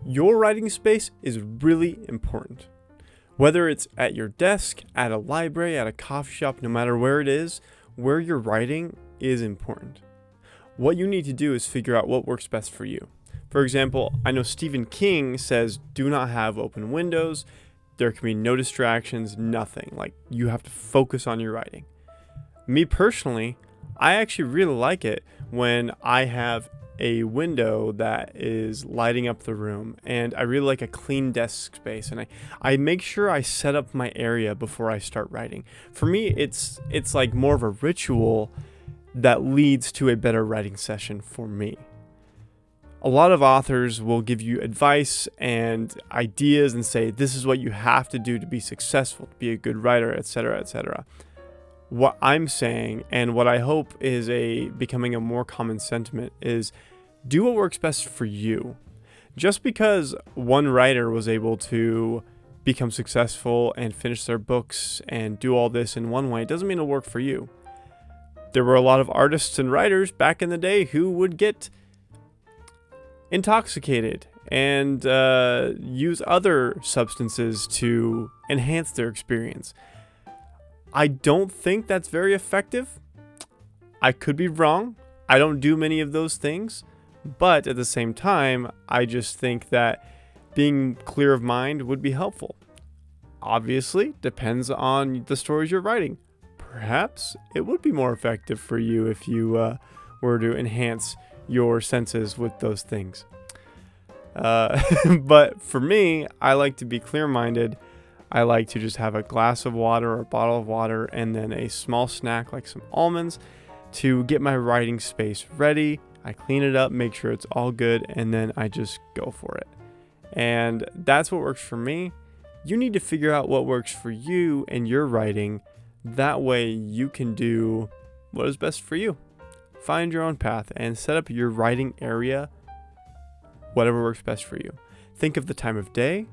Your writing space is really important. Whether it's at your desk, at a library, at a coffee shop, no matter where it is, where you're writing is important. What you need to do is figure out what works best for you. For example, I know Stephen King says do not have open windows. There can be no distractions, nothing. Like, you have to focus on your writing. Me personally, I actually really like it when I have a window that is lighting up the room, and I really like a clean desk space, and I make sure I set up my area before I start writing. For me, it's like more of a ritual that leads to a better writing session for me. A lot of authors will give you advice and ideas and say this is what you have to do to be successful, to be a good writer, etc., etc. What I'm saying, and what I hope is becoming a more common sentiment, is do what works best for you. Just because one writer was able to become successful and finish their books and do all this in one way doesn't mean it'll work for you. There were a lot of artists and writers back in the day who would get intoxicated and use other substances to enhance their experience. I don't think that's very effective. I could be wrong. I don't do many of those things. But at the same time, I just think that being clear of mind would be helpful. Obviously, depends on the stories you're writing. Perhaps it would be more effective for you if you were to enhance your senses with those things. But for me, I like to be clear-minded. I like to just have a glass of water or a bottle of water and then a small snack like some almonds to get my writing space ready. I clean it up, make sure it's all good, and then I just go for it. And that's what works for me. You need to figure out what works for you and your writing. That way you can do what is best for you. Find your own path and set up your writing area, whatever works best for you. Think of the time of day.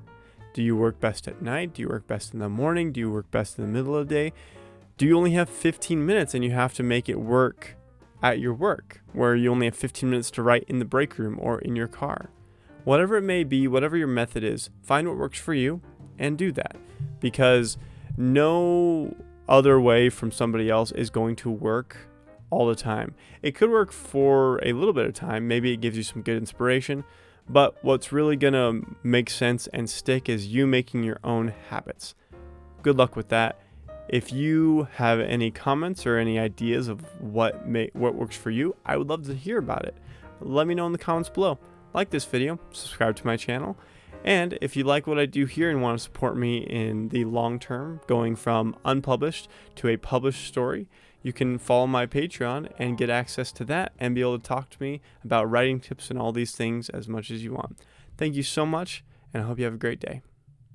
Do you work best at night? Do you work best in the morning? Do you work best in the middle of the day? Do you only have 15 minutes and you have to make it work at your work, where you only have 15 minutes to write in the break room or in your car? Whatever it may be, whatever your method is, find what works for you and do that, because no other way from somebody else is going to work all the time. It could work for a little bit of time. Maybe it gives you some good inspiration, but what's really going to make sense and stick is you making your own habits. Good luck with that. If you have any comments or any ideas of what works for you, I would love to hear about it. Let me know in the comments below. Like this video, subscribe to my channel, and if you like what I do here and want to support me in the long term, going from unpublished to a published story, you can follow my Patreon and get access to that and be able to talk to me about writing tips and all these things as much as you want. Thank you so much, and I hope you have a great day.